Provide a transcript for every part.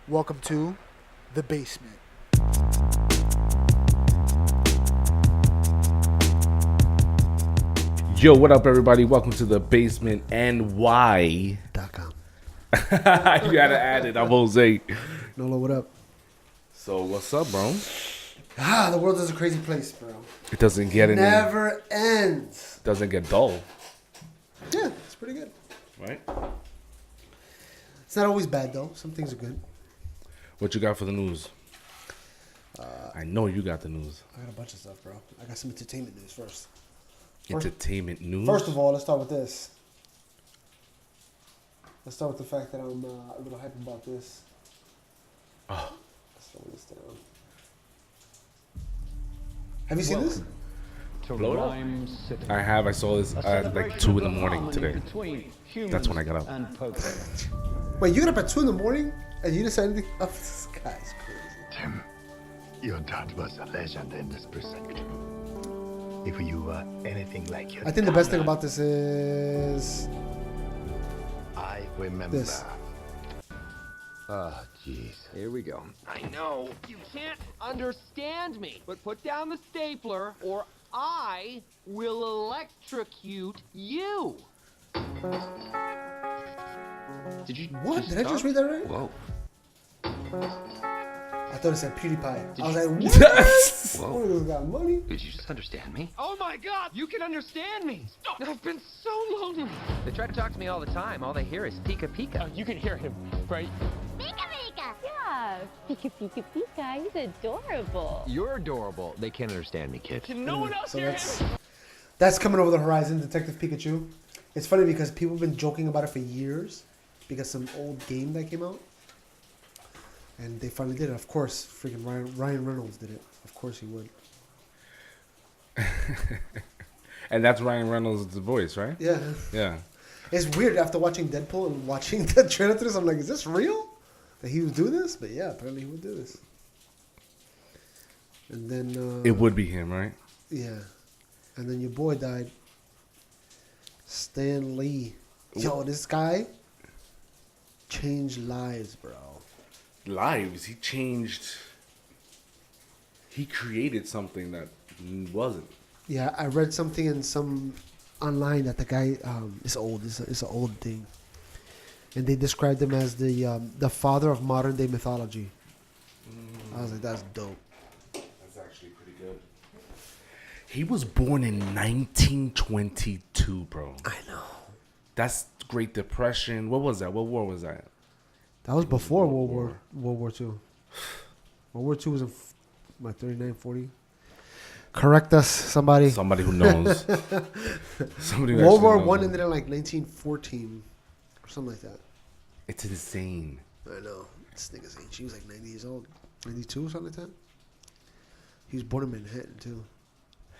Welcome to The Basement. Yo, what up, everybody? Welcome to The Basement NY.com. You gotta add it. I'm Jose. Nolo, what up? So, what's up, bro? The world is a crazy place, bro. It doesn't get any. Never ends. Doesn't get dull. Yeah, it's pretty good. Right? It's not always bad, though. Some things are good. What you got for the news? I know you got the news. I got a bunch of stuff, bro. I got some entertainment news first. Entertainment news? First of all, let's start with this. Let's start with the fact that I'm a little hype about this. Oh. Let's slow this down. Have you seen this? I have. I saw this at like 2 in the morning today. That's when I got up. Wait, you got up at 2 in the morning and you decided anything? Oh, this guy's crazy. Tim, your dad was a legend in this precinct. If you were anything like your I think the best thing about this is I remember this. Oh, jeez. Here we go. I know you can't understand me, but put down the stapler or I will electrocute you. Did you? What? Did I just read that right? Whoa. I thought it said PewDiePie. I was like, what? Whoa. Whoa. Got money? Did you just understand me? Oh my God! You can understand me. Stop. I've been so lonely. They try to talk to me all the time. All they hear is Pika Pika. You can hear him, right? Pika Pika! Yeah, Pika Pika Pika, he's adorable. You're adorable. They can't understand me, kid. Can no one else So hear him? that's coming over the horizon, Detective Pikachu. It's funny because people have been joking about it for years because some old game that came out. And they finally did it. Of course, freaking Ryan Reynolds did it. Of course he would. And that's Ryan Reynolds' voice, right? Yeah. Yeah. It's weird after watching Deadpool and watching the trailer to this. I'm like, is this real? That he would do this? But yeah, apparently he would do this. And then... It would be him, right? Yeah. And then your boy died. Stan Lee. Yo, this guy changed lives, bro. Lives. He created something that wasn't. Yeah, I read something in some online that the guy is old. It's an old thing, and they described him as the father of modern day mythology. I was like, that's dope. That's actually pretty good. He was born in 1922, bro. I know. That's Great Depression. What was that? What war was that? That was before World War II. World War II was in 39, 40. Correct us, somebody. Somebody who knows. Somebody who World War knows. One ended in like 1914 or something like that. It's insane. I know. This nigga's age. He was like 90 years old, 92 or something like that. He was born in Manhattan too.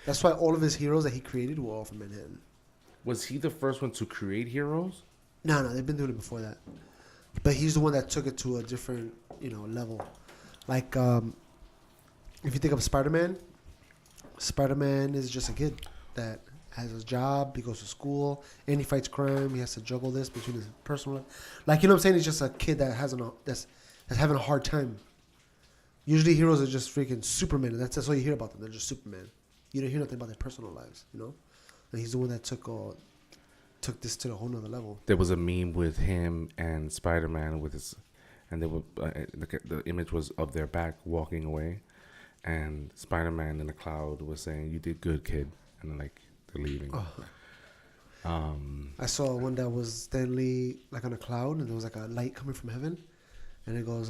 That's why all of his heroes that he created were all from Manhattan. Was he the first one to create heroes? No, they've been doing it before that. But he's the one that took it to a different, level. Like, if you think of Spider-Man, Spider-Man is just a kid that has a job, he goes to school, and he fights crime. He has to juggle this between his personal life. Like, you know what I'm saying? He's just a kid that that's having a hard time. Usually heroes are just freaking Superman. That's all you hear about them. They're just Superman. You don't hear nothing about their personal lives, And he's the one that took this to a whole nother level. There was a meme with him and Spider-Man with his, and they were the image was of their back walking away, and Spider-Man in the cloud was saying, "You did good, kid," and then like they're leaving. Oh. I saw one that was Stan Lee like on a cloud, and there was like a light coming from heaven, and it goes,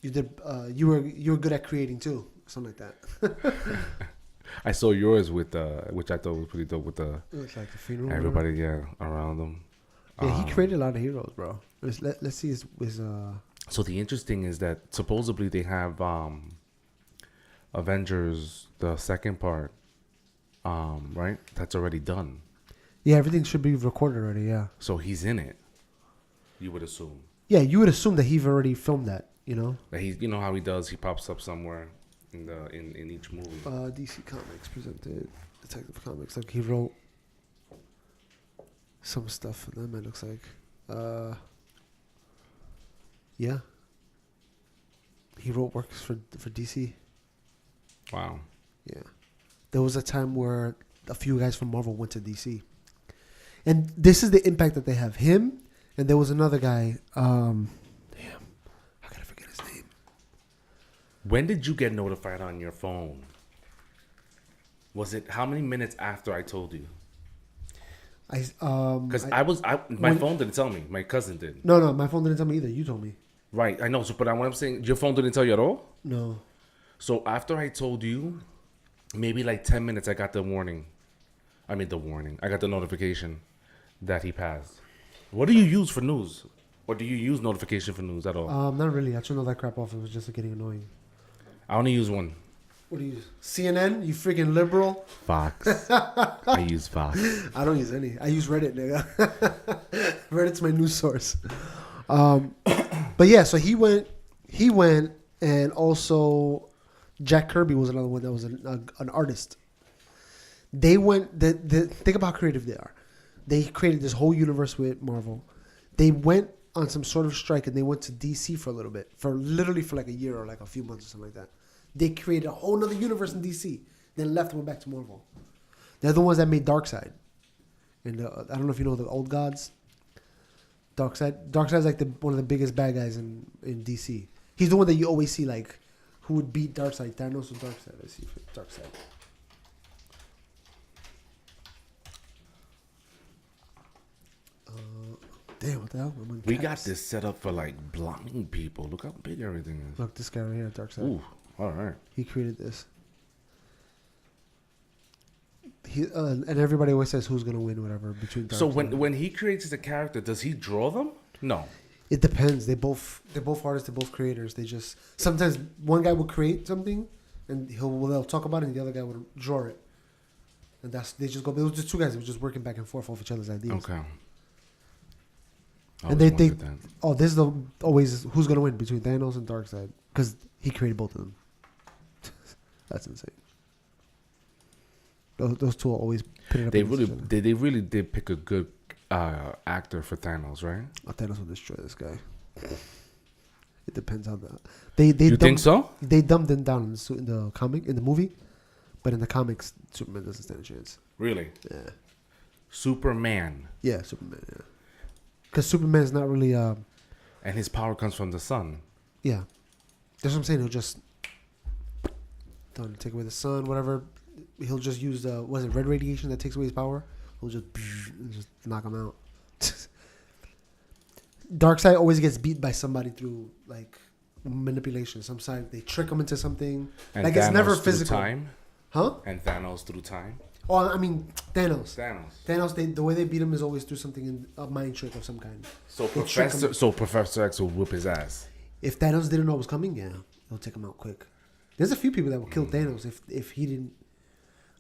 you were good at creating too," something like that. I saw yours with which I thought was pretty dope with the It looks like a funeral. everybody around them. Yeah, he created a lot of heroes, bro. Let's see his So the interesting is that supposedly they have Avengers the second part, right? That's already done. Yeah, everything should be recorded already. Yeah. So he's in it. You would assume. Yeah, you would assume that he's already filmed that. That you know how he does. He pops up somewhere in each movie. DC Comics presented Detective Comics. Like he wrote some stuff that man looks like. Yeah. He wrote works for DC. Wow. Yeah. There was a time where a few guys from Marvel went to DC. And this is the impact that they have. Him, and there was another guy. Damn. I gotta forget his name. When did you get notified on your phone? Was it how many minutes after I told you? Because my phone didn't tell me. My cousin did. No, my phone didn't tell me either. You told me. Right, I know. So, but what I'm saying, your phone didn't tell you at all. No. So after I told you, maybe like 10 minutes, I got the warning. I got the notification that he passed. What do you use for news? Or do you use notification for news at all? Not really. I turned all that crap off. It was just getting annoying. I only use one. What do you use? CNN? You freaking liberal? Fox. I use Fox. I don't use any. I use Reddit, nigga. Reddit's my news source. But yeah, so he went, and also Jack Kirby was another one that was an artist. They went. Think about how creative they are. They created this whole universe with Marvel. They went on some sort of strike, and they went to DC for a little bit, for like a year or like a few months or something like that. They created a whole nother universe in DC, then left and went back to Marvel. They're the ones that made Darkseid. And I don't know if you know the old gods. Darkseid's like one of the biggest bad guys in DC. He's the one that you always see, like, who would beat Darkseid. Thanos or Darkseid. I see Darkseid. Damn, what the hell? We got this set up for like blind people. Look how big everything is. Look, this guy right here, Darkseid. Ooh, all right. He created this. And everybody always says who's gonna win, whatever, between. So when he creates a character, does he draw them? No. It depends. They're both artists. They're both creators. They just sometimes one guy will create something, and they'll talk about it, and the other guy will draw it. And they just go. There was just two guys that were just working back and forth off each other's ideas. Okay. And they think, this is always who's gonna win between Thanos and Darkseid because he created both of them. That's insane. Those two are always pitted up. They really did pick a good actor for Thanos, right? Oh, Thanos will destroy this guy. It depends how they think so? They dumbed him down in the movie, but in the comics, Superman doesn't stand a chance. Really? Yeah. Superman. Yeah, Superman. Yeah. Because Superman is not really. And his power comes from the sun. Yeah, that's what I'm saying. He'll just take away the sun, whatever. He'll just use red radiation that takes away his power? He'll just knock him out. Darkseid always gets beat by somebody through like manipulation. Some side they trick him into something. And like Thanos it's never through physical. Time? Huh? And Thanos through time. Oh, I mean Thanos. Thanos. The way they beat him is always through something in a mind trick of some kind. So Professor X will whip his ass. If Thanos didn't know it was coming, yeah, he'll take him out quick. There's a few people that will kill Thanos if he didn't.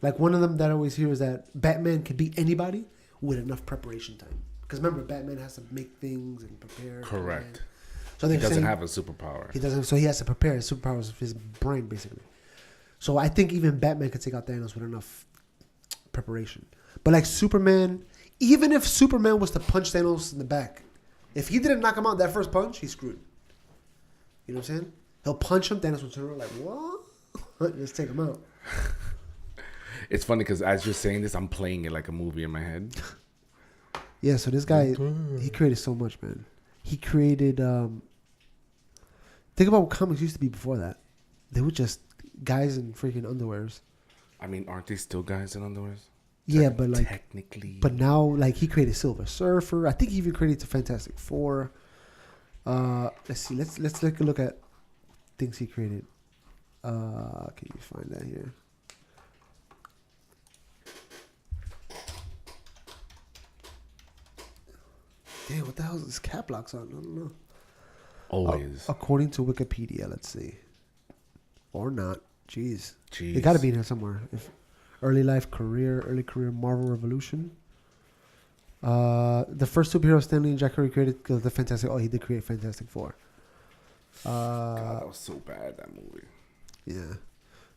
Like one of them that I always hear is that Batman can beat anybody with enough preparation time. Because remember, Batman has to make things and prepare. Correct. So he doesn't have a superpower. He doesn't. So he has to prepare. His superpower is his brain, basically. So I think even Batman could take out Thanos with enough preparation. But like Superman, even if Superman was to punch Thanos in the back, if he didn't knock him out that first punch, he's screwed. You know what I'm saying? He'll punch him, Thanos will turn around like, what? Just take him out. It's funny because as you're saying this, I'm playing it like a movie in my head. Yeah, so this guy, he created so much, man. He created, think about what comics used to be before that. They were just guys in freaking underwears. I mean, aren't they still guys in underwears? Yeah, but like technically. But now, like he created Silver Surfer. I think he even created the Fantastic Four. Let's see. Let's take a look at things he created. Can you find that here? Damn, what the hell is this cap locks on? I don't know. Always. According to Wikipedia, let's see. Or not. Jeez. It got to be in here somewhere. If early career, Marvel Revolution. The first superhero Stan Lee and Jack Kirby created the Fantastic. Oh, he did create Fantastic Four. God, that was so bad, that movie. Yeah.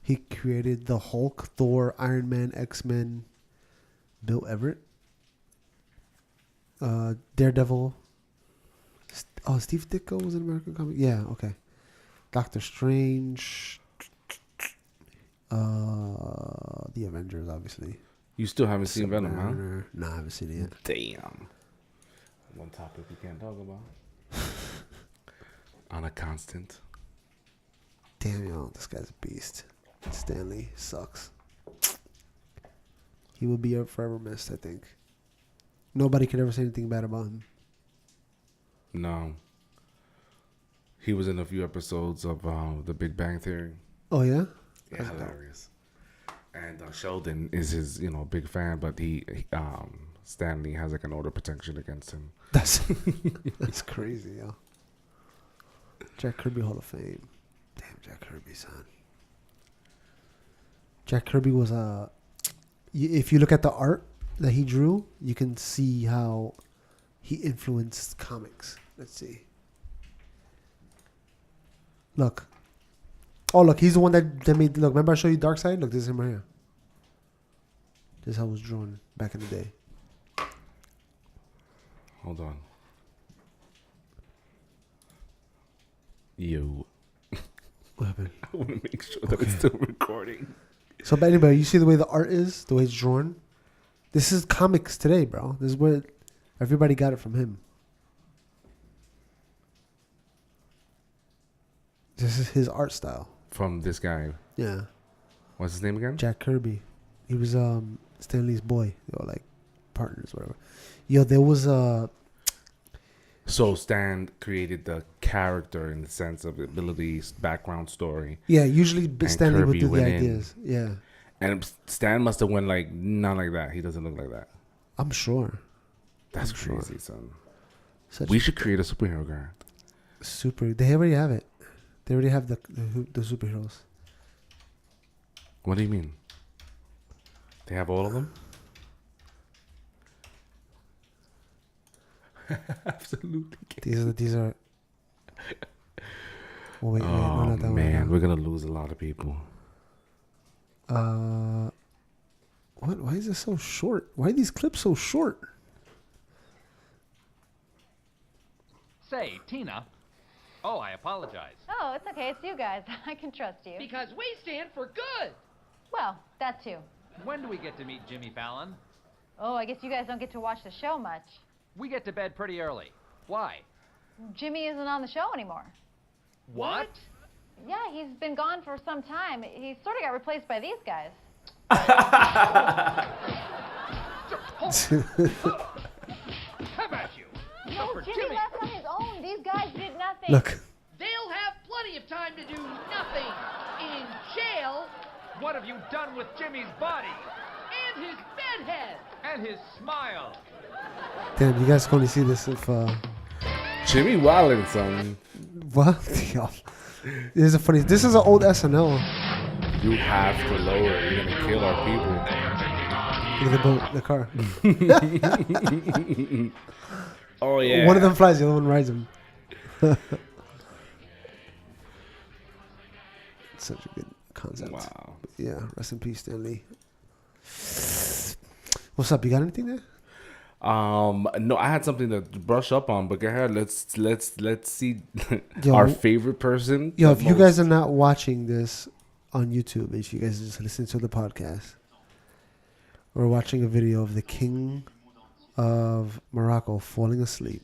He created the Hulk, Thor, Iron Man, X-Men, Bill Everett. Daredevil. Steve Ditko was in American Comic. Yeah, okay. Doctor Strange. The Avengers, obviously. You still haven't seen Venom, huh? No, I haven't seen it yet. Damn. One topic we can't talk about. On a constant. Damn, yo, this guy's a beast. Stanley sucks. He will be forever missed, I think. Nobody could ever say anything bad about him. No. He was in a few episodes of The Big Bang Theory. Oh, yeah? Yeah, hilarious. And Sheldon is his, big fan, but Stanley has like an order of protection against him. That's crazy, yo. Jack Kirby Hall of Fame. Damn, Jack Kirby, son. Jack Kirby was if you look at the art that he drew, you can see how he influenced comics. Let's see. Look. Oh, look, he's the one that made... Look, remember I showed you Darkseid? Look, this is him right here. This is how it was drawn back in the day. Hold on. Yo. What happened? I want to make sure that it's still recording. So, but anyway, you see the way the art is? The way it's drawn? This is comics today, bro. This is where everybody got it from him. This is his art style. From this guy. Yeah. What's his name again? Jack Kirby. He was Stanley's boy. Or like partners, whatever. Yo, there was So Stan created the character in the sense of abilities, background story. Yeah, usually Stanley would Kirby do the went in. ideas. Yeah. And Stan must have went like, not like that. He doesn't look like that. I'm sure. That's I'm sure. crazy, son. Such We should create a superhero guard. super. They already have it. They already have the superheroes. What do you mean? They have all of them? Absolutely. These are. Oh wait, Oh no, not that man, one. we're gonna lose a lot of people. What? Why is this so short? Why are these clips so short? Say, Tina. Oh, I apologize. Oh, it's okay. It's you guys. I can trust you. Because we stand for good. Well, that too. When do we get to meet Jimmy Fallon? Oh, I guess you guys don't get to watch the show much. We get to bed pretty early. Why? Jimmy isn't on the show anymore. What? Yeah, he's been gone for some time. He sort of got replaced by these guys. Come at you. No, For Jimmy left on his own. These guys did nothing. Look. They'll have plenty of time to do nothing. In jail. What have you done with Jimmy's body? And his bedhead. And his smile. Damn, you guys can only see this if Jimmy Wildin, son. what? Yo. This is a funny. This is an old SNL. You have to lower it. You're gonna kill our people. Look at the boat, the car. Oh yeah. One of them flies, the other one rides him. Such a good concept. Wow. Yeah, rest in peace, Stanley. What's up? You got anything there? No, I had something to brush up on, but go ahead. Let's see Yo, our favorite person. Yo, if you guys are not watching this on YouTube, if you guys are just listening to the podcast, we're watching a video of the King of Morocco falling asleep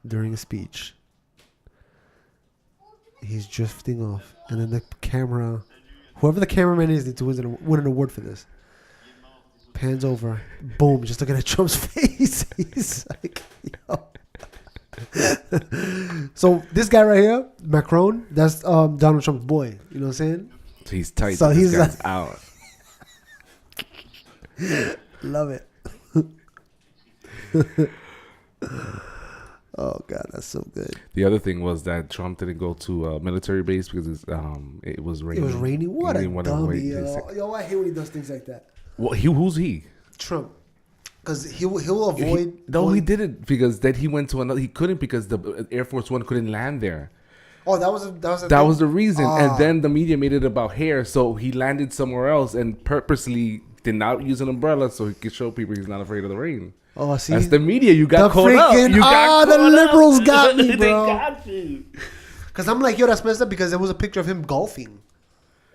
during a speech. He's drifting off, and then the camera, whoever the cameraman is, needs to win an award for this. Pans over, boom, just looking at Trump's face. He's like, yo. So this guy right here, Macron, that's Donald Trump's boy. You know what I'm saying? He's tight. So So he's this guy's out. Love it. Oh God, that's so good. The other thing was that Trump didn't go to a military base because it was raining. It was raining. What He a didn't wanna dummy, wait. yo. I hate when he does things like that. Well, who's he? Trump, because he'll avoid. No, he didn't because then he went to another. He couldn't because the Air Force One couldn't land there. Oh, that was That was the reason. And then the media made it about hair, so he landed somewhere else and purposely did not use an umbrella so he could show people he's not afraid of the rain. Oh, see, That's the media. You got the caught up. freaking You got the caught liberals up. got me, They bro. got you. Because I'm like, yo, that's messed up because there was a picture of him golfing.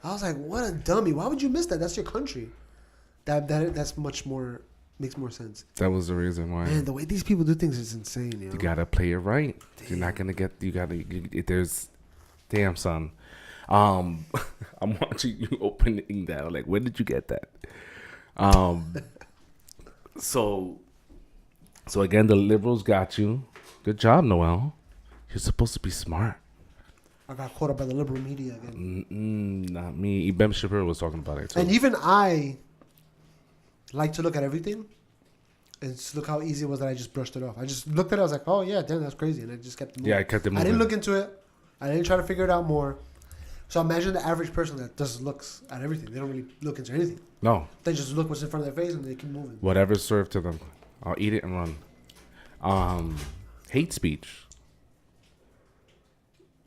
I was like, what a dummy. Why would you miss that? That's your country. That's much more, makes more sense. That was the reason why. Man, the way these people do things is insane, yo. You gotta play it right. You're not gonna get. There's, damn son. I'm watching you opening that. I'm like, when did you get that? So again, the liberals got you. Good job, Noel. You're supposed to be smart. I got caught up by the liberal media again. Not me. Ben Shapiro was talking about it too. And even I like to look at everything and just look how easy it was that I just brushed it off. I just looked at it. I was like, oh, yeah, damn, that's crazy. And I just kept moving. Yeah, I kept it moving. I didn't look into it. I didn't try to figure it out more. So imagine the average person that just looks at everything. They don't really look into anything. No. They just look what's in front of their face and they keep moving. Whatever's served to them. I'll eat it and run. Hate speech.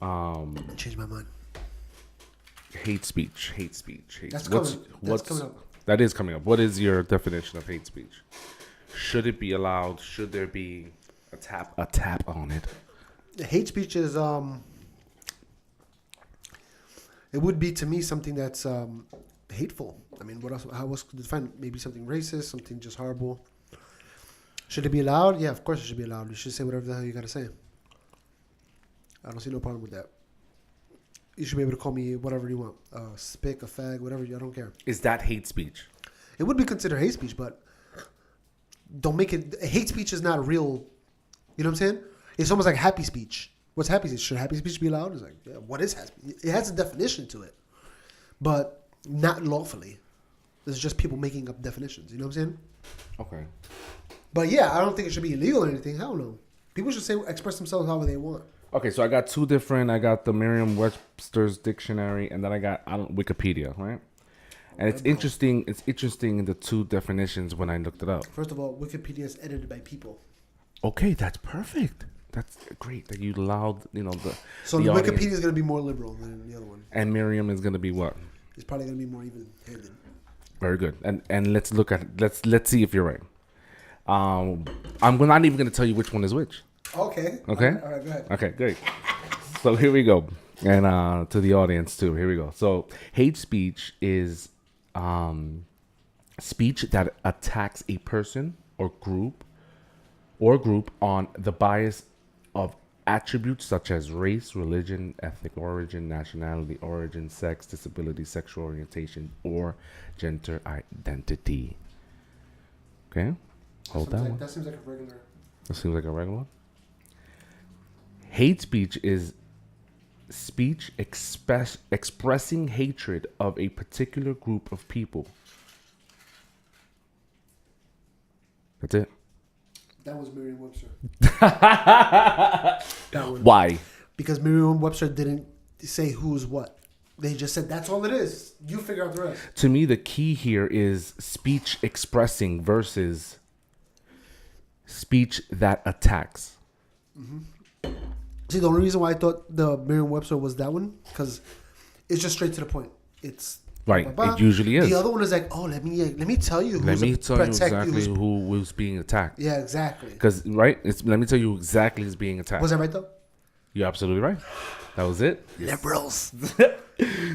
Change my mind. Hate speech. That's coming up. That is coming up. What is your definition of hate speech? Should it be allowed? Should there be a tap on it? Hate speech is it would be to me something that's hateful. I mean, what else? How else could you define it? Maybe something racist, something just horrible. Should it be allowed? Yeah, of course it should be allowed. You should say whatever the hell you gotta say. I don't see no problem with that. You should be able to call me whatever you want. Spick, a fag, whatever. I don't care. Is that hate speech? It would be considered hate speech, but don't make it. Hate speech is not real. You know what I'm saying? It's almost like happy speech. What's happy speech? Should happy speech be allowed? It's like, yeah, what is happy? It has a definition to it, but not lawfully. It's just people making up definitions. You know what I'm saying? Okay. But yeah, I don't think it should be illegal or anything. Hell no. People should express themselves however they want. Okay, so I got two different. I got the Merriam-Webster's dictionary, and then I got Wikipedia, right? And it's interesting. It's interesting in the two definitions when I looked it up. First of all, Wikipedia is edited by people. Okay, that's perfect. That's great that you allowed, the. So the Wikipedia is going to be more liberal than the other one. And Merriam is going to be what? It's probably going to be more even-handed. Very good. And let's look at let's see if you're right. I'm not even going to tell you which one is which. Okay. Okay. All right, go ahead. Okay, great. So here we go. And to the audience too. Here we go. So hate speech is speech that attacks a person or group on the bias of attributes such as race, religion, ethnic origin, nationality, origin, sex, disability, sexual orientation, or gender identity. Okay? Hold that one. That seems like a regular. That seems like a regular one. Hate speech is speech expressing hatred of a particular group of people. That's it. That was Merriam-Webster. That one. Why? Because Merriam-Webster didn't say who's what. They just said that's all it is. You figure out the rest. To me, the key here is speech expressing versus speech that attacks. Mm-hmm. See, the only reason why I thought the Merriam-Webster was that one, because it's just straight to the point. It's right. It usually is. The other one is like, oh, let me tell you. Let me tell you exactly who was being attacked. Yeah, exactly. Because let me tell you exactly who's being attacked. Was that right though? You're absolutely right. That was it. Liberals.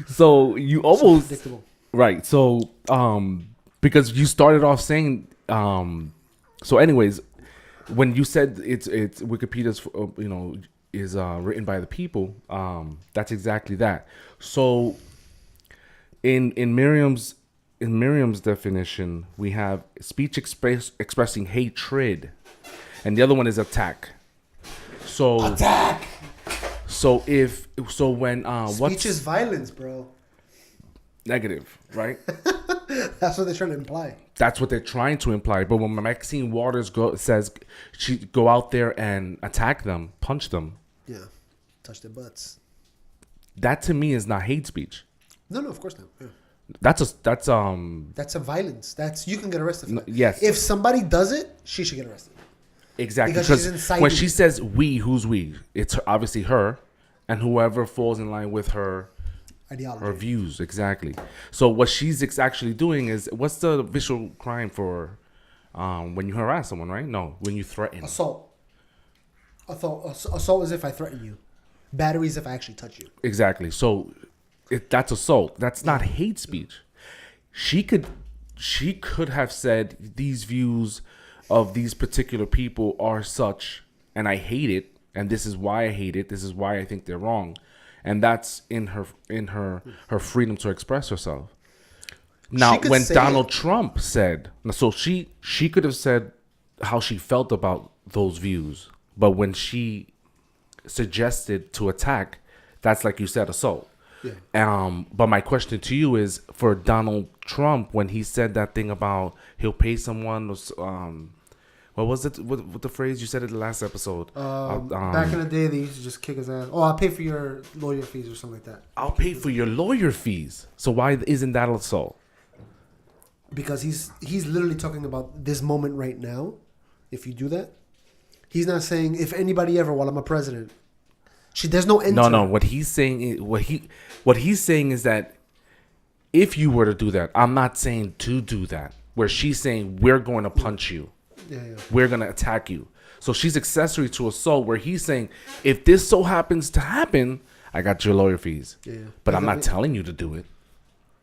So you almost predictable. Right. So because you started off saying so anyways, when you said it's Wikipedia's is written by the people, that's exactly that. So in Merriam's definition, we have speech expressing hatred, and the other one is attack. So attack. So when speech is violence, bro. Negative, right? That's what they're trying to imply. That's what they're trying to imply. But when Maxine Waters says she go out there and attack them, punch them. Yeah, touch their butts. That to me is not hate speech. No, of course not. Yeah. That's a violence. You can get arrested for that. Yes. If somebody does it, she should get arrested. Exactly. Because she's inciting. When she says we, who's we? It's obviously her, and whoever falls in line with her. ideology. Her views, exactly. So what she's actually doing is, what's the visual crime for when you harass someone, right? No, when you threaten. Assault. Assault is if I threaten you. Battery is if I actually touch you. Exactly. So that's assault. That's not hate speech. She could have said these views of these particular people are such, and I hate it, and this is why I hate it. This is why I think they're wrong, and that's in her freedom to express herself. Now, when Donald Trump said, so she could have said how she felt about those views, but when she suggested to attack, that's like you said, assault. Yeah. But my question to you is, for Donald Trump, when he said that thing about he'll pay someone, what was it? What the phrase you said in the last episode? Back in the day, they used to just kick his ass. Oh, I'll pay for your lawyer fees or something like that. I'll pay for your lawyer fees. So why isn't that assault? Because he's literally talking about this moment right now. If you do that, he's not saying if anybody ever while I'm a president. There's no end. No. What he's saying is that if you were to do that, I'm not saying to do that. Where she's saying we're going to punch you, we're going to attack you. So she's accessory to assault. Where he's saying if this so happens to happen, I got your lawyer fees. But I'm not telling you to do it.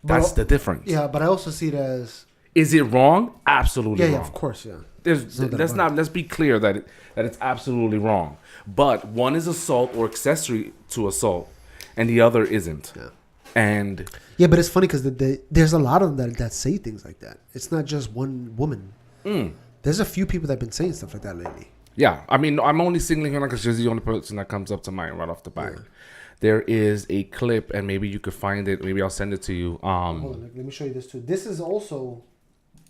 That's the difference. Yeah, but I also see it as. Is it wrong? Absolutely wrong. Yeah, of course, yeah. Let's be clear that it's absolutely wrong. But one is assault or accessory to assault, and the other isn't. Yeah. And yeah, but it's funny because there's a lot of them that say things like that. It's not just one woman. There's a few people that have been saying stuff like that lately. Yeah, I mean, I'm only singling her because she's the only person that comes up to mind right off the bat. Yeah. There is a clip, and maybe you could find it. Maybe I'll send it to you. Hold on, let me show you this too. This is also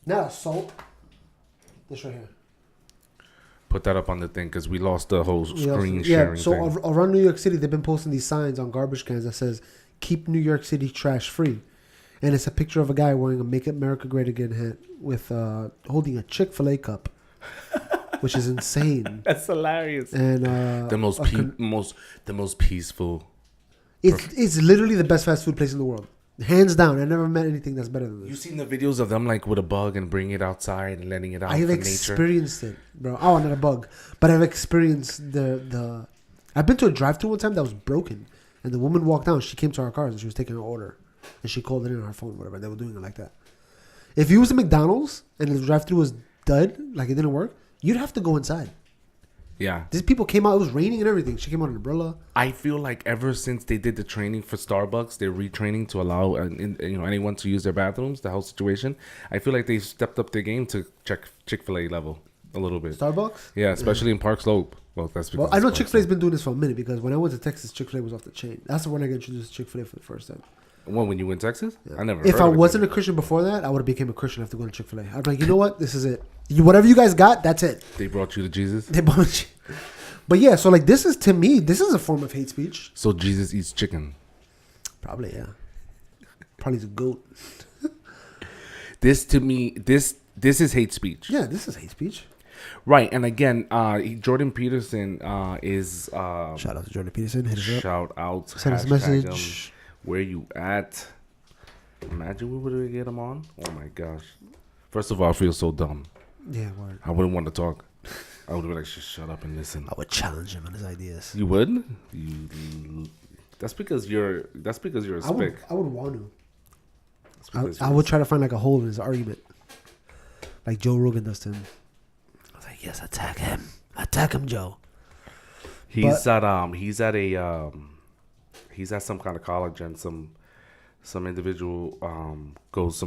not assault. This right here. Put that up on the thing because we lost the whole screen sharing thing. Yeah, so around New York City, they've been posting these signs on garbage cans that says, keep New York City trash free. And it's a picture of a guy wearing a Make America Great Again hat with holding a Chick-fil-A cup, which is insane. That's hilarious. And the most peaceful. It's literally the best fast food place in the world. Hands down. I never met anything that's better than this. You've seen the videos of them like with a bug and bringing it outside and letting it out. I've experienced it, bro. Oh, not a bug, but I've experienced the. I've been to a drive-thru one time that was broken, and the woman walked down. She came to our cars and she was taking her order, and she called it in on her phone, whatever. They were doing it like that. If you was at McDonald's and the drive-thru was dud, like it didn't work, you'd have to go inside. Yeah. These people came out. It was raining and everything. She came out in an umbrella. I feel like ever since they did the training for Starbucks, they're retraining to allow anyone to use their bathrooms, the whole situation. I feel like they've stepped up their game to check Chick-fil-A level a little bit. Starbucks? Yeah, especially in Park Slope. Well, that's because I know Chick-fil-A's been doing this for a minute because when I went to Texas, Chick-fil-A was off the chain. That's when I got introduced to Chick-fil-A for the first time. When you went to Texas? Yeah. I never. If I wasn't a Christian before that, I would have became a Christian after going to Chick-fil-A. I'd be like, you know what? This is it. Whatever you guys got, that's it. They brought you to Jesus? They brought you. But yeah, so like this is, to me, this is a form of hate speech. So Jesus eats chicken. Probably, yeah. Probably the goat. This to me, this is hate speech. Yeah, this is hate speech. Right, and again, Jordan Peterson is shout out to Jordan Peterson. Hit us up. Shout out. Send us a message. Where you at? Imagine we would get him on. Oh my gosh! First of all, I feel so dumb. Yeah, word. I wouldn't want to talk. I would be like, just shut up and listen. I would challenge him on his ideas. You would? That's because you're a spick. I would want to. I would try to find like a hole in his argument, like Joe Rogan does to him. I was like, yes, attack him, Joe. He's at some kind of college, and some individual goes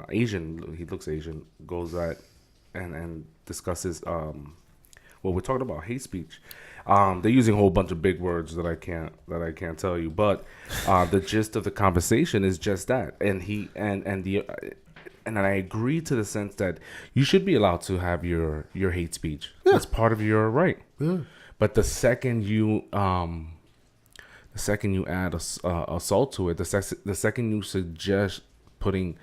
Asian. He looks Asian. Goes at and discusses what we're talking about, hate speech. They're using a whole bunch of big words that I can't tell you, but the gist of the conversation is just that. And I agree to the sense that you should be allowed to have your hate speech. Yeah. It's part of your right. Yeah. But the second you add assault to it, the second you suggest putting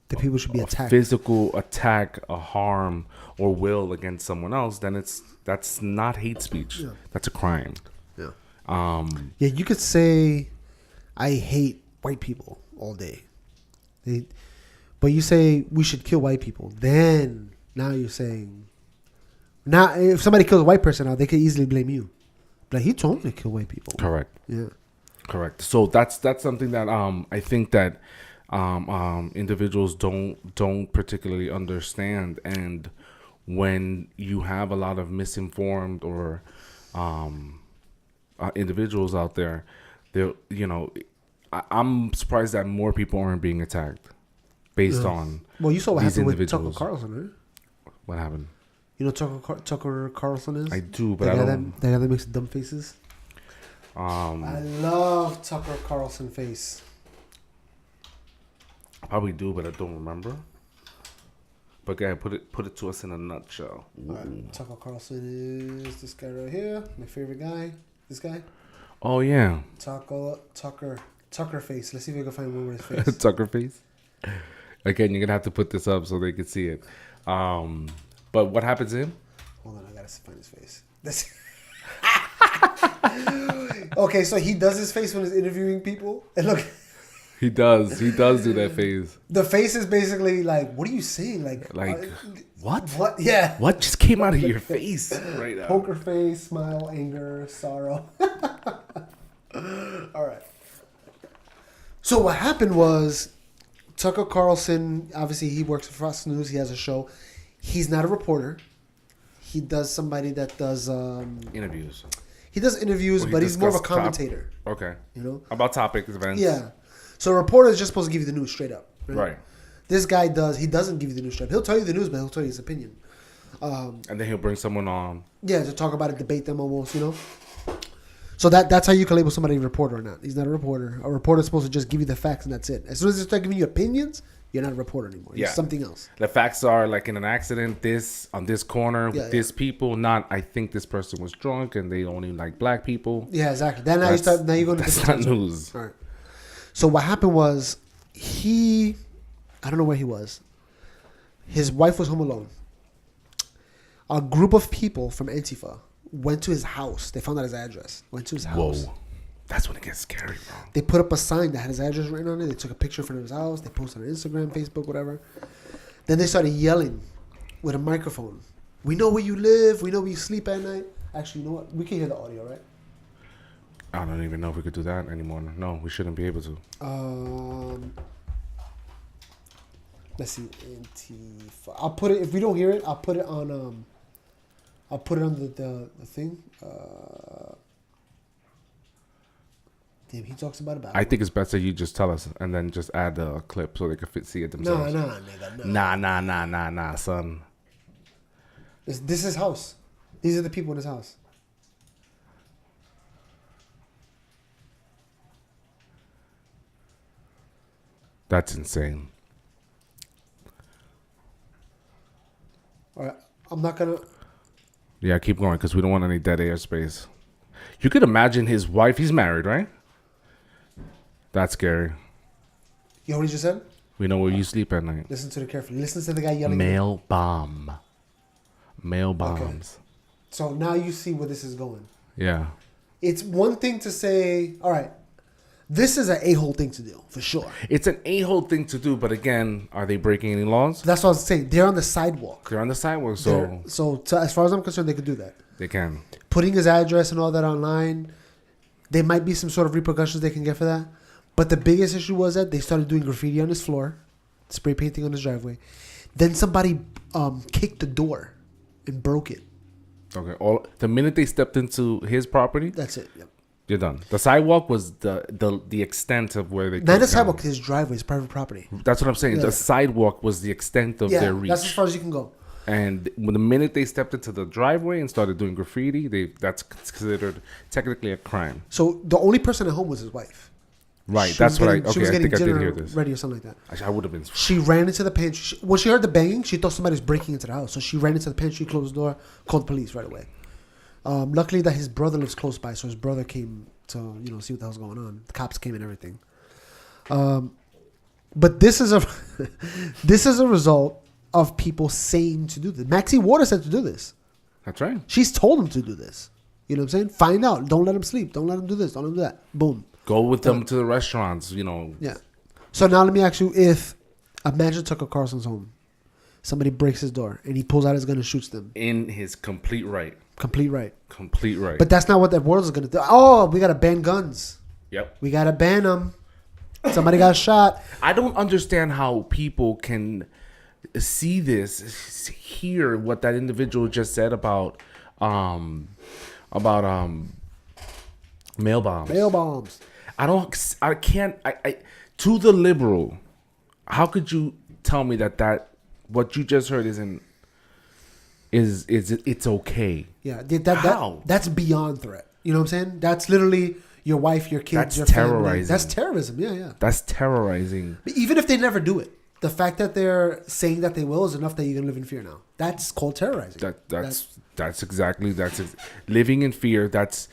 the people should be attacked, physical attack, a harm or will against someone else, then that's not hate speech. Yeah. That's a crime. Yeah. Yeah, you could say I hate white people all day. But you say we should kill white people. Then now you're saying, now if somebody kills a white person now, they could easily blame you. Like, he told me to kill white people. Correct. Yeah. Correct. So that's something that I think that individuals don't particularly understand, and when you have a lot of misinformed or individuals out there, I'm surprised that more people aren't being attacked based on. Well, you saw what these happened with Tucker individuals. Carlson, right? What happened? You know Tucker Carlson is? I do, but the I guy don't. That guy that makes dumb faces. I love Tucker Carlson face. Probably do, but I don't remember. But guy, put it to us in a nutshell. All right, Tucker Carlson is this guy right here, my favorite guy. This guy. Oh yeah, Tucker face. Let's see if we can find one with his face. Tucker face. Again, you're gonna have to put this up so they can see it. But what happens to him? Hold on, I gotta find his face. Okay, so he does his face when he's interviewing people, and look. He does do that face. The face is basically like, what are you saying? Like what? What? Yeah. What just came out of your face right now? Poker face, smile, anger, sorrow. All right. So what happened was, Tucker Carlson, obviously he works for Fox News. He has a show. He's not a reporter. He does somebody that does Interviews. He does interviews, Or he but he's more of a discuss commentator. Okay. You know? About topics, events. Yeah. So a reporter is just supposed to give you the news straight up. Right. This guy he doesn't give you the news straight up. He'll tell you the news, but he'll tell you his opinion. And then he'll bring someone on. Yeah, to talk about it, debate them almost, you know? So that's how you can label somebody a reporter or not. He's not a reporter. A reporter is supposed to just give you the facts, and that's it. As soon as they start giving you opinions, you're not a reporter anymore. You're something else. The facts are, like, in an accident, this on this corner with this people, not I think this person was drunk and they only like black people. Yeah, exactly. Then now you go to that's not news. All right. So what happened was I don't know where he was. His wife was home alone. A group of people from Antifa went to his house. They found out his address. Went to his house. Whoa. That's when it gets scary, bro. They put up a sign that had his address written on it. They took a picture in front of his house. They posted on Instagram, Facebook, whatever. Then they started yelling with a microphone. We know where you live. We know where you sleep at night. Actually, you know what? We can hear the audio, right? I don't even know if we could do that anymore. No, we shouldn't be able to. Let's see. Antifa. I'll put it. If we don't hear it, I'll put it on. I'll put it on the thing. Damn, he talks about it. I think it's best that you just tell us and then just add the clip so they can see it themselves. Nigga, Nah, son. This is his house. These are the people in his house. That's insane. All right, I'm not gonna. Yeah, keep going because we don't want any dead air space. You could imagine his wife. He's married, right? That's scary. You know what he just said? We know where you sleep at night. Listen to it carefully. Listen to the guy yelling. Mail bomb. Mail bombs. Okay. So now you see where this is going. Yeah. It's one thing to say, all right, this is an a-hole thing to do, for sure. It's an a-hole thing to do, but again, are they breaking any laws? That's what I was saying. They're on the sidewalk. They're on the sidewalk, so as far as I'm concerned, they could do that. they can. Putting his address and all that online, there might be some sort of repercussions they can get for that. But the biggest issue was that they started doing graffiti on his floor, spray painting on his driveway. Then somebody kicked the door and broke it. Okay. The minute they stepped into his property, That's it. Yep. you're done. The sidewalk was the extent of where they. Not the sidewalk, his driveway, his private property. That's what I'm saying. Yeah. The sidewalk was the extent of their reach. That's as far as you can go. And when the minute they stepped into the driveway and started doing graffiti, that's considered technically a crime. So the only person at home was his wife. Right. She That's was what getting- she was I getting think I did dinner hear this. ready or something like that. I would have been. She ran into the pantry. When she heard the banging, she thought somebody was breaking into the house. So she ran into the pantry, closed the door, called the police right away. Luckily that his brother lives close by, so his brother came to see what the hell's going on. The cops came and everything. But this is a result of people saying to do this. Maxie Waters said to do this. That's right. She's told him to do this. You know what I'm saying? Find out. Don't let him sleep. Don't let him do this. Don't let him do that. Boom. Go with them to the restaurants, you know. Yeah. So now let me ask you: if imagine Tucker Carlson's home, somebody breaks his door and he pulls out his gun and shoots them. In his complete right. Complete right. Complete right. But that's not what that world is gonna do. Oh, we gotta ban guns. Yep. We gotta ban them. Somebody got shot. I don't understand how people can see this, hear what that individual just said about mail bombs. Mail bombs. I can't to the liberal, how could you tell me that what you just heard is it's okay? Yeah, How? that's beyond threat. You know what I'm saying? That's literally your wife, your kids, That's your family. terrorizing. That's terrorism. Yeah, yeah. That's terrorizing. But even if they never do it, the fact that they're saying that they will is enough that you're gonna live in fear now. That's called terrorizing. That's exactly living in fear. That's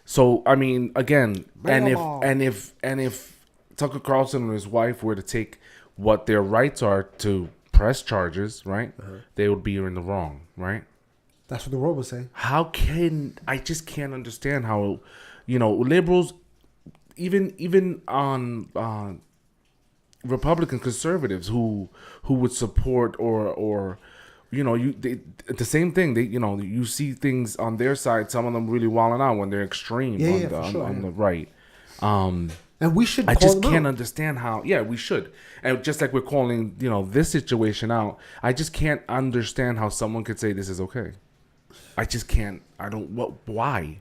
so. I mean, again, and if Tucker Carlson and his wife were to take what their rights are to press charges, right, they would be in the wrong, right? That's what the world would say. I just can't understand how, liberals, even on Republican conservatives who would support or the same thing. You see things on their side. Some of them really wilding out when they're extreme on the right. And we should. I just can't understand how. Yeah, we should. And just like we're calling this situation out, I just can't understand how someone could say this is okay. I just can't. I don't. Why?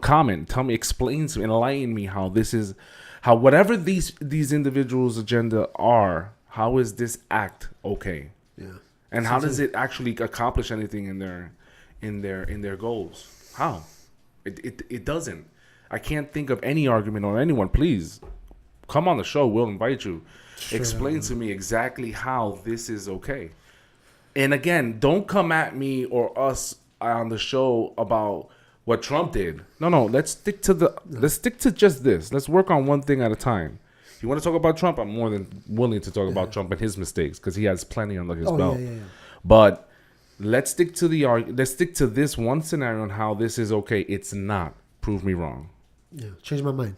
Comment. Tell me. Explain to me. Enlighten me how this is. How whatever these individuals' agenda are. How is this act okay? Yeah. And how does it actually accomplish anything in their goals? How? It doesn't. I can't think of any argument on anyone. Please come on the show. We'll invite you. Sure. Explain to me exactly how this is okay. And again, don't come at me or us on the show about what Trump did. No. Let's stick to just this. Let's work on one thing at a time. If you want to talk about Trump, I'm more than willing to talk about Trump and his mistakes because he has plenty under his belt. Yeah. But let's stick to this one scenario on how this is okay. It's not. Prove me wrong. Yeah, change my mind.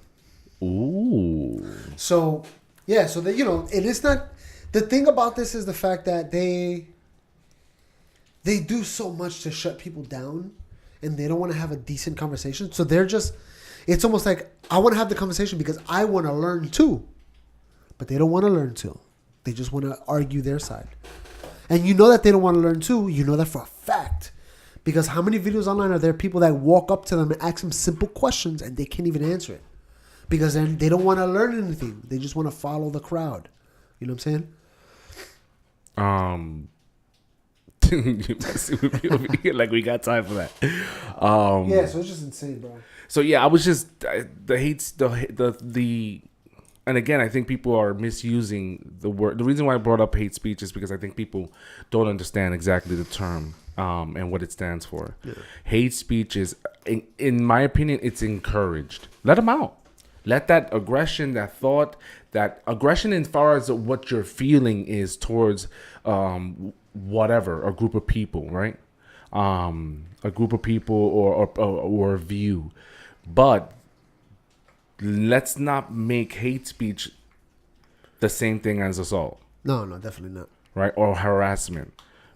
Ooh. So that it is not. The thing about this is the fact that they do so much to shut people down, and they don't want to have a decent conversation. So they're just. It's almost like I want to have the conversation because I want to learn too, but they don't want to learn too. They just want to argue their side, and you know that they don't want to learn too. You know that for a fact. Because how many videos online are there people that walk up to them and ask them simple questions and they can't even answer it? Because then they don't want to learn anything. They just want to follow the crowd. You know what I'm saying? You messing with me over here like we got time for that. Yeah, so it's just insane, bro. So yeah, I was just the and again, I think people are misusing the word. The reason why I brought up hate speech is because I think people don't understand exactly the term. And what it stands for. Yeah. Hate speech is, in my opinion, it's encouraged. Let them out. Let that aggression, that thought, that aggression as far as what you're feeling is towards whatever, a group of people, right? A group of people or a view. But let's not make hate speech the same thing as assault. No, definitely not. Right? Or harassment,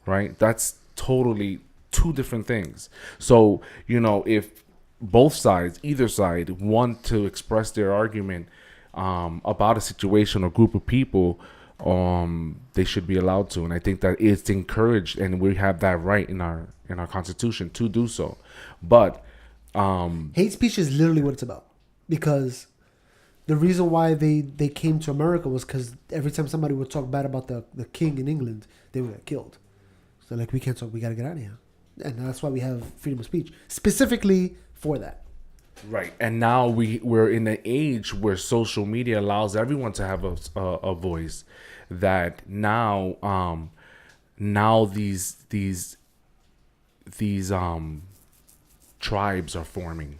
right? That's totally two different things. So, if both sides, either side, want to express their argument about a situation or group of people, they should be allowed to. And I think that it's encouraged, and we have that right in our Constitution to do so. But hate speech is literally what it's about. Because the reason why they came to America was because every time somebody would talk bad about the king in England, they would get killed. So we can't talk. We got to get out of here, and that's why we have freedom of speech specifically for that. Right, and now we're in an age where social media allows everyone to have a voice. That now these tribes are forming,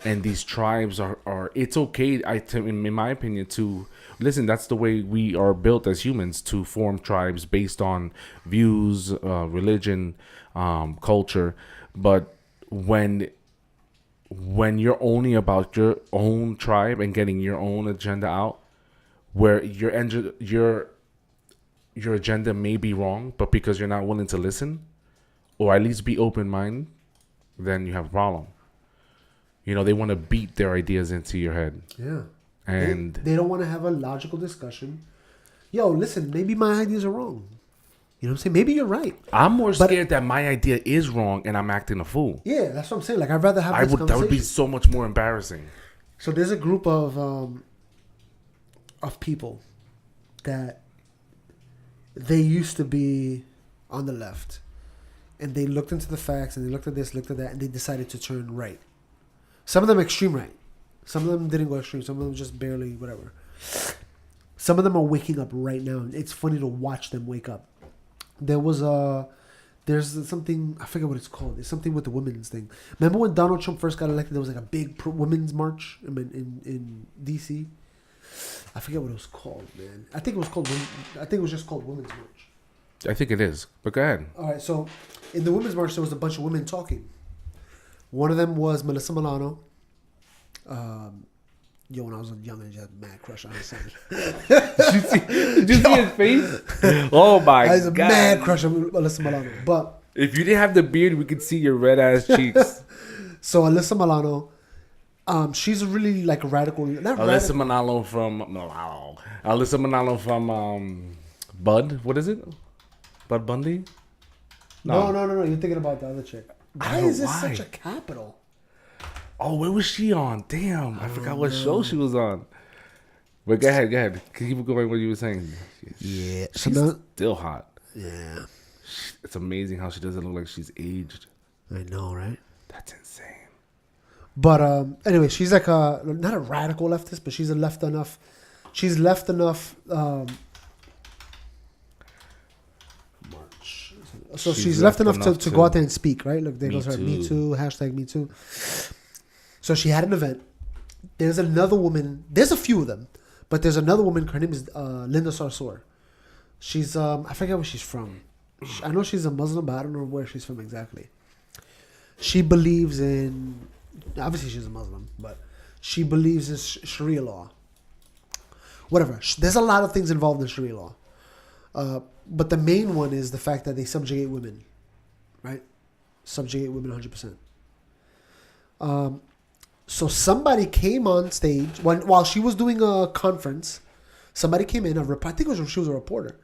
and these tribes are. It's okay. In my opinion, to. Listen, that's the way we are built as humans, to form tribes based on views, religion, culture. But when when you're only about your own tribe and getting your own agenda out, where your agenda may be wrong, but because you're not willing to listen, or at least be open-minded, then you have a problem. You know, they want to beat their ideas into your head. Yeah. And they don't want to have a logical discussion. Yo, listen, maybe my ideas are wrong. You know what I'm saying? Maybe you're right. I'm more scared that my idea is wrong and I'm acting a fool. Yeah, that's what I'm saying. Like, I'd rather have this conversation. That would be so much more embarrassing. So there's a group of people that they used to be on the left, and they looked into the facts, and they looked at this, looked at that, and they decided to turn right. Some of them extreme right. Some of them didn't go extreme. Some of them just barely whatever. Some of them are waking up right now. It's funny to watch them wake up. There's something, I forget what it's called. It's something with the women's thing. Remember when Donald Trump first got elected, there was like a big women's march in D.C.? I forget what it was called, man. I think it was just called Women's March. I think it is, but go ahead. All right, so in the Women's March, there was a bunch of women talking. One of them was Melissa Milano. When I was young, I just had a mad crush on her. Did you see his face? Oh my god! I was a mad crush on Alyssa Milano. But if you didn't have the beard, we could see your red ass cheeks. So Alyssa Milano, she's really like a radical. Alyssa Milano from Bud. What is it? Bud Bundy? No. You're thinking about the other chick. Why is this such a capital? Oh, where was she on? Damn, I forgot what show she was on. But go ahead. Keep going what you were saying. Yeah. She's still hot. Yeah. It's amazing how she doesn't look like she's aged. I know, right? That's insane. But anyway, she's like not a radical leftist, but she's a left enough. She's left enough. March. So she's left enough to go out there and speak, right? Look, there goes her Me Too, hashtag Me Too. So she had an event. There's another woman. There's a few of them, but there's another woman. Her name is Linda Sarsour. She's I forget where she's from. I know she's a Muslim, but I don't know where she's from exactly. She believes in, obviously she's a Muslim, but she believes in Sharia law. Whatever. There's a lot of things involved in Sharia law. But the main one is the fact that they subjugate women, right? Subjugate women 100%. So somebody came on stage while she was doing a conference. Somebody came in, I think she was a reporter.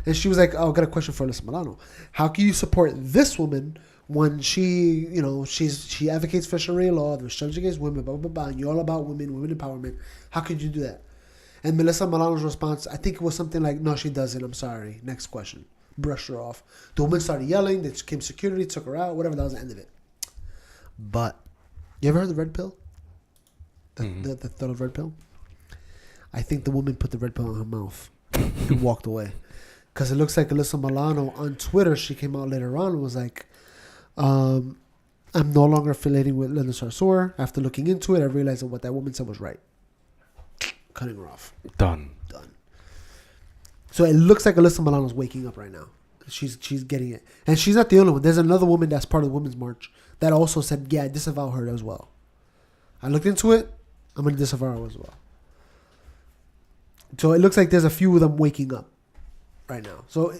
And she was like, "Oh, I got a question for Alyssa Milano. How can you support this woman when she advocates for Sharia law, the subjugates women, blah, blah, blah, and you're all about women empowerment. How could you do that?" And Melissa Milano's response, I think it was something like, "No, she doesn't. I'm sorry. Next question." Brushed her off. The woman started yelling. There came security, took her out, whatever. That was the end of it. But you ever heard the red pill? The thought of red pill? I think the woman put the red pill in her mouth and walked away. Because it looks like Alyssa Milano on Twitter, she came out later on and was like, "I'm no longer affiliating with Linda Sarsour. After looking into it, I realized that what that woman said was right." Cutting her off. Done. So it looks like Alyssa Milano's waking up right now. She's getting it. And she's not the only one. There's another woman that's part of the Women's March that also said, "Yeah, I disavow her as well. I looked into it. I'm going to disavow her as well." So it looks like there's a few of them waking up right now. So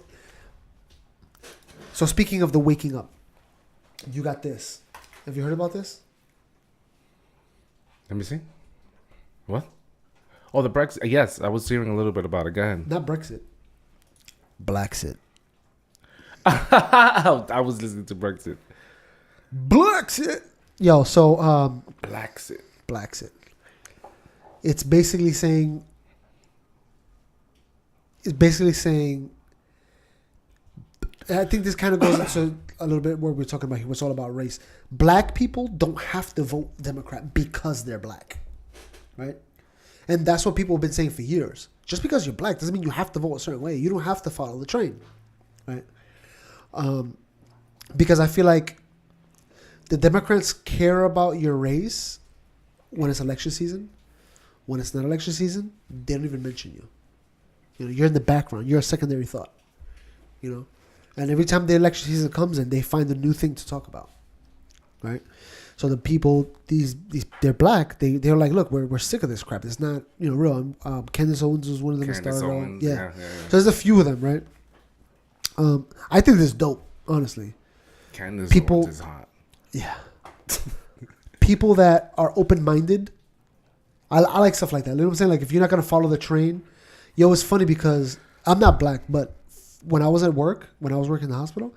speaking of the waking up, you got this. Have you heard about this? Let me see. What? Oh, the Brexit. Yes, I was hearing a little bit about it. Go ahead. Not Brexit. Blaxit. I was listening to Brexit. Blaxit. Yo, so Blaxit. It's basically saying. I think this kind of goes into a little bit what we're talking about here. It's all about race. Black people don't have to vote Democrat because they're black, right? And that's what people have been saying for years. Just because you're black doesn't mean you have to vote a certain way. You don't have to follow the train, right? Because I feel like the Democrats care about your race when it's election season. When it's not election season, they don't even mention you. You know, you're in the background. You're a secondary thought. You know, and every time the election season comes in, they find a new thing to talk about, right? So the people, these they're black. They're like, look, we're sick of this crap. It's not real. Candace Owens was one of them that Candace started. Owens, Yeah. yeah. So there's a few of them, right? I think this is dope, honestly. Candace People- Owens is hot. Yeah. People that are open-minded. I like stuff like that. You know what I'm saying? Like, if you're not going to follow the train. Yo, it's funny because I'm not black, but when I was at work, when I was working in the hospital,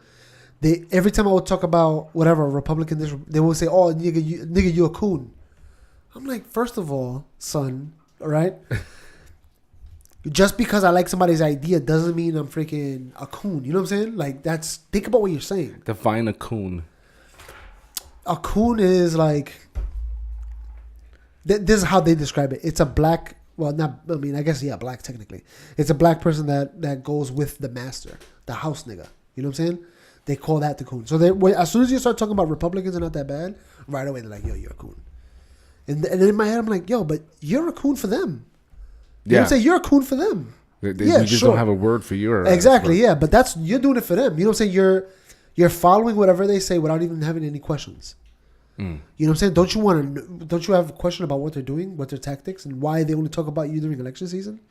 every time I would talk about whatever, Republican, they would say, oh, nigga, you a coon. I'm like, first of all, son, all right? Just because I like somebody's idea doesn't mean I'm freaking a coon. You know what I'm saying? Like, think about what you're saying. Define a coon. A coon is like, this is how they describe it. It's a black, well, not, I mean, I guess, yeah, black technically. It's a black person that goes with the master, the house nigga. You know what I'm saying? They call that the coon. So as soon as you start talking about Republicans are not that bad, right away they're like, yo, you're a coon. And in my head, I'm like, yo, but you're a coon for them. You know what I'm saying? You're a coon for them. You just don't have a word for your exactly, yeah. But you're doing it for them. You know what I'm saying? You're following whatever they say without even having any questions. You know what I'm saying? Don't you have a question about what they're doing, what their tactics, and why they only talk about you during election season?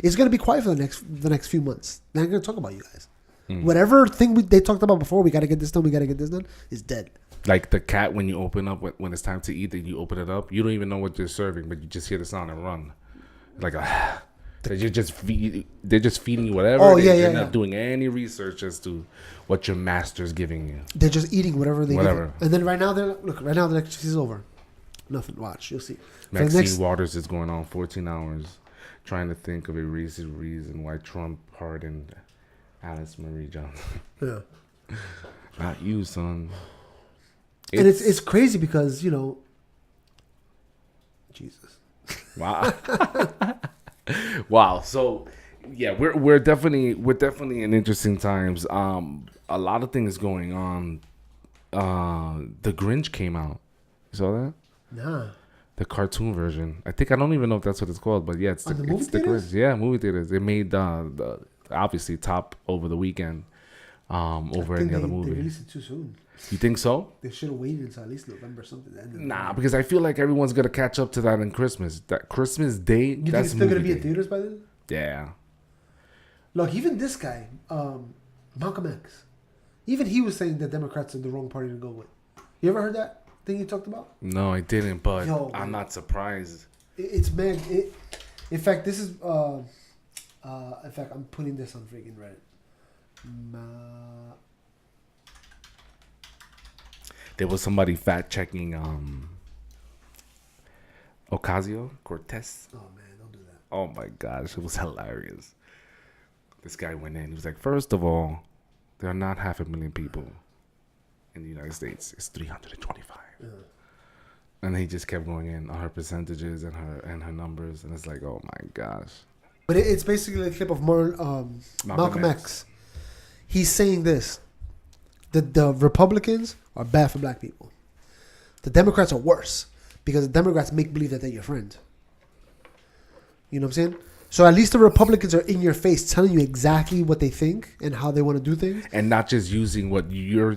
It's gonna be quiet for the next few months. They're not gonna talk about you guys. Whatever thing they talked about before, we gotta get this done, is dead. Like the cat when you open up when it's time to eat, and you open it up, you don't even know what they're serving, but you just hear the sound and run. Like they're just feeding you whatever. Oh, They're not doing any research as to what your master's giving you. They're just eating whatever they give you. And then right now the election season's over. Nothing. Watch, you'll see. Maxine Waters is going on 14 hours trying to think of a reason why Trump pardoned Alice Marie Johnson. Yeah. Not you, son. And it's crazy because, Jesus. Wow. Wow. So yeah, we're definitely in interesting times. A lot of things going on. The Grinch came out. You saw that? Nah. The cartoon version. I don't even know if that's what it's called, but yeah, it's the theaters? Grinch. Yeah, movie theaters. They made the obviously top over the weekend. Over any other movie. They released it too soon. You think so? They should have waited until at least November or something. Nah, because I feel like everyone's gonna catch up to that in Christmas. That Christmas Day. You think it's still gonna be in theaters by then? Yeah. Look, even this guy, Malcolm X, even he was saying that Democrats are the wrong party to go with. You ever heard that thing you talked about? No, I didn't, but I'm not surprised. It's man. In fact, this is. In fact, I'm putting this on freaking Reddit. There was somebody fact checking ocasio-cortez. Oh man, don't do that. Oh my gosh, it was hilarious. This guy went in. He was like, first of all, there are not 500,000 people in the United States. It's 325. Yeah. And he just kept going in on her percentages and her numbers, and it's like, oh my gosh. But it's basically a clip of Malcolm X. He's saying this: the Republicans are bad for black people. The Democrats are worse because the Democrats make believe that they're your friend. You know what I'm saying? So at least the Republicans are in your face, telling you exactly what they think and how they want to do things, and not just using what you're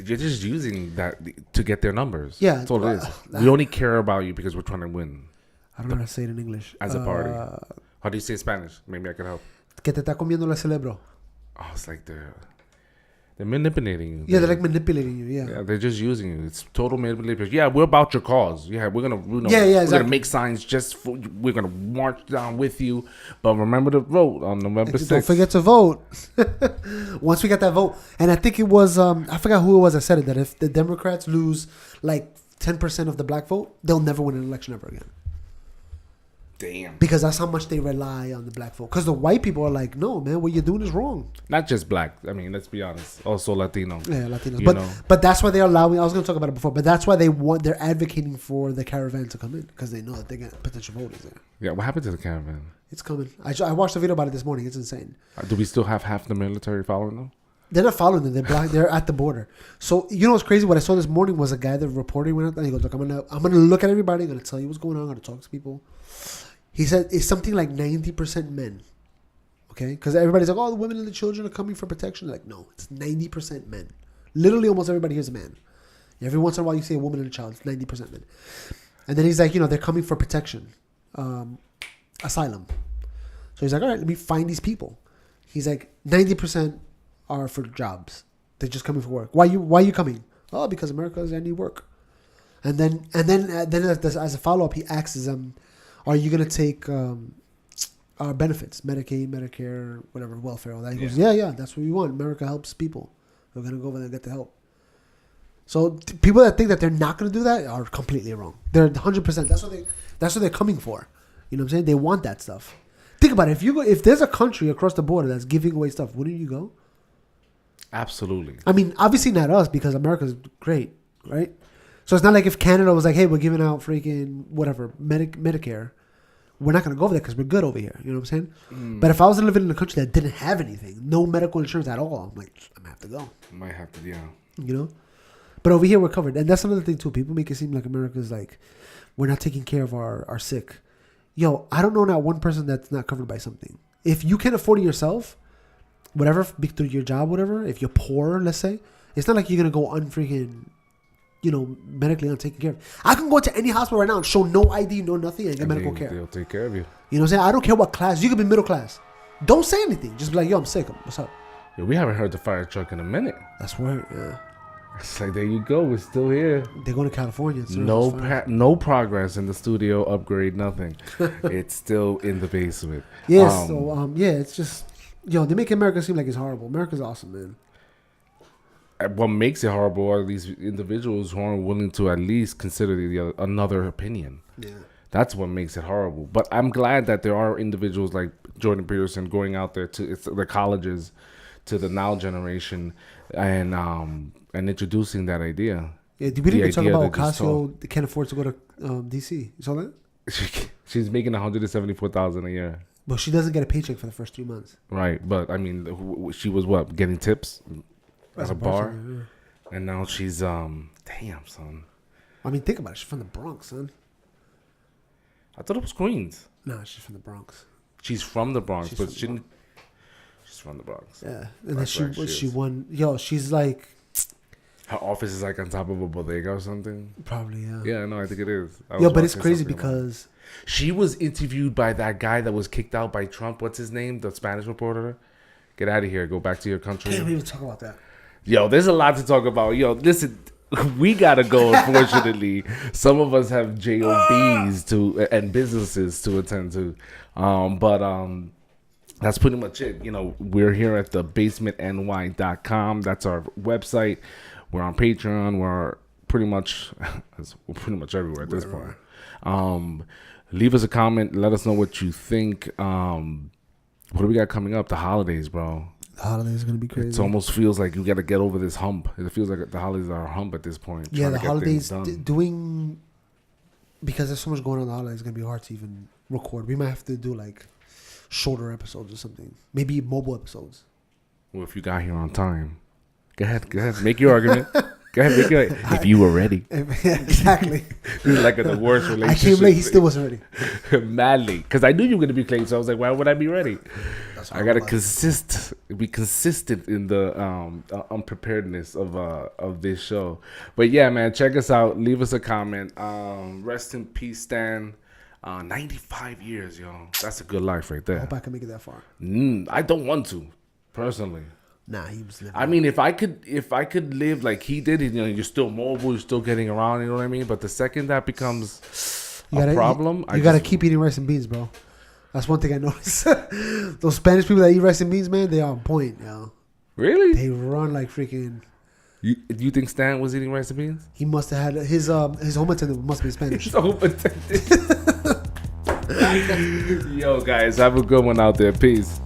just using that to get their numbers. Yeah, that's all it is. We only care about you because we're trying to win. I don't know how to say it in English. As a party. How do you say it in Spanish? Maybe I can help. Que te está comiendo el cerebro. Oh, it's like they're manipulating you. Yeah, they're like manipulating you. Yeah. Yeah, they're just using you. It's total manipulation. Yeah, we're about your cause. Yeah, we're gonna. Exactly. We're gonna make signs we're gonna march down with you. But remember to vote on November 6th. Don't forget to vote. Once we get that vote, and I think it was I forgot who it was that said it, that if the Democrats lose like 10% of the black vote, they'll never win an election ever again. Damn. Because that's how much they rely on the black vote. Because the white people are like, no, man, what you're doing is wrong. Not just black. I mean, let's be honest. Also Latino. Yeah, Latinos. But that's why they're allowing. I was going to talk about it before. But that's why they're advocating for the caravan to come in, because they know that they get potential voters there. Yeah, what happened to the caravan? It's coming. I watched a video about it this morning. It's insane. Do we still have half the military following them? They're not following them. They're blind. They're at the border. So you know what's crazy? What I saw this morning was a guy that reported went out there. He goes, "Look, I'm gonna look at everybody. I'm gonna tell you what's going on. I'm gonna talk to people." He said it's something like 90% men. Okay, because everybody's like, "Oh, the women and the children are coming for protection." Like, no, it's 90% men. Literally, almost everybody here is a man. Every once in a while, you see a woman and a child. It's 90% men. And then he's like, they're coming for protection, asylum. So he's like, all right, let me find these people. He's like, 90% are for jobs. They're just coming for work. Why you coming? Oh, because America, I need work. And then as a follow up, he asks them, "Are you gonna take our benefits, Medicaid, Medicare, whatever, welfare, all that?" He goes, "Yeah, that's what we want. America helps people. We're gonna go over there and get the help." So people that think that they're not gonna do that are completely wrong. They're 100%. That's what they're coming for. You know what I'm saying? They want that stuff. Think about it. If there's a country across the border that's giving away stuff, wouldn't you go? Absolutely. I mean, obviously not us because America's great, right? So it's not like if Canada was like, "Hey, we're giving out freaking whatever Medicare," we're not gonna go over there because we're good over here. You know what I'm saying? But if I was living in a country that didn't have anything, no medical insurance at all, I'm like, I'm gonna have to go. Might have to, yeah. You know? But over here we're covered, and that's another thing too. People make it seem like America's like we're not taking care of our sick. Yo, I don't know not one person that's not covered by something. If you can afford it yourself, whatever, through your job, whatever. If you're poor, let's say, it's not like you're gonna go unfreaking, medically untaken care of. I can go to any hospital right now and show no ID, no nothing, and get medical care. They'll take care of you. You know what I'm saying? I don't care what class. You could be middle class. Don't say anything. Just be like, "Yo, I'm sick. What's up?" Yeah, we haven't heard the fire truck in a minute. That's weird. Yeah. It's like, there you go. We're still here. They're going to California. So No progress in the studio upgrade. Nothing. It's still in the basement. Yes. It's just, they make America seem like it's horrible. America's awesome, man. What makes it horrible are these individuals who aren't willing to at least consider another opinion. Yeah. That's what makes it horrible. But I'm glad that there are individuals like Jordan Peterson going out there to the colleges, to the now generation, and introducing that idea. Yeah, we didn't even talk about Ocasio. They can't afford to go to D.C. You saw that? She's making $174,000 a year. But she doesn't get a paycheck for the first 3 months. Right, but I mean, she was getting tips at a bar, and now she's damn, son. I mean, think about it. She's from the Bronx, son. I thought it was Queens. No, she's from the Bronx. She's from the Bronx, but she's from the Bronx. Yeah, and then she won. Yo, she's like. Her office is like on top of a bodega or something. Probably, yeah. Yeah, no, I think it is. But it's crazy because she was interviewed by that guy that was kicked out by Trump. What's his name? The Spanish reporter. Get out of here. Go back to your country. Can't even talk about that. Yo, there's a lot to talk about. Yo, listen, we gotta go. Unfortunately, some of us have jobs and businesses to attend to. That's pretty much it. We're here at thebasementny.com. That's our website. We're on Patreon. We're pretty much everywhere at this point. Leave us a comment. Let us know what you think. What do we got coming up? The holidays, bro. The holidays are gonna be crazy. It almost feels like you got to get over this hump. It feels like the holidays are a hump at this point. Yeah, the holidays because there's so much going on. The holidays is gonna be hard to even record. We might have to do like shorter episodes or something. Maybe mobile episodes. Well, if you got here on time, go ahead, make your argument. Go ahead, make your if you were ready. Exactly. Like the worst relationship. I came late. He still wasn't ready. Madly, because I knew you were gonna be late, so I was like, why would I be ready? I gotta be consistent in the unpreparedness of this show. But yeah, man, check us out. Leave us a comment. Rest in peace, Stan. 95 years, yo. That's a good life right there. I hope I can make it that far. I don't want to, personally. Nah, he was living. I mean, if I could live like he did, you're still mobile, you're still getting around, you know what I mean? But the second that becomes a problem, you gotta keep eating rice and beans, bro. That's one thing I noticed. Those Spanish people that eat rice and beans, man, they are on point, yo. Really? They run like freaking. You think Stan was eating rice and beans? He must have had his home attendant must be Spanish. His home attendant. Yo, guys, have a good one out there. Peace.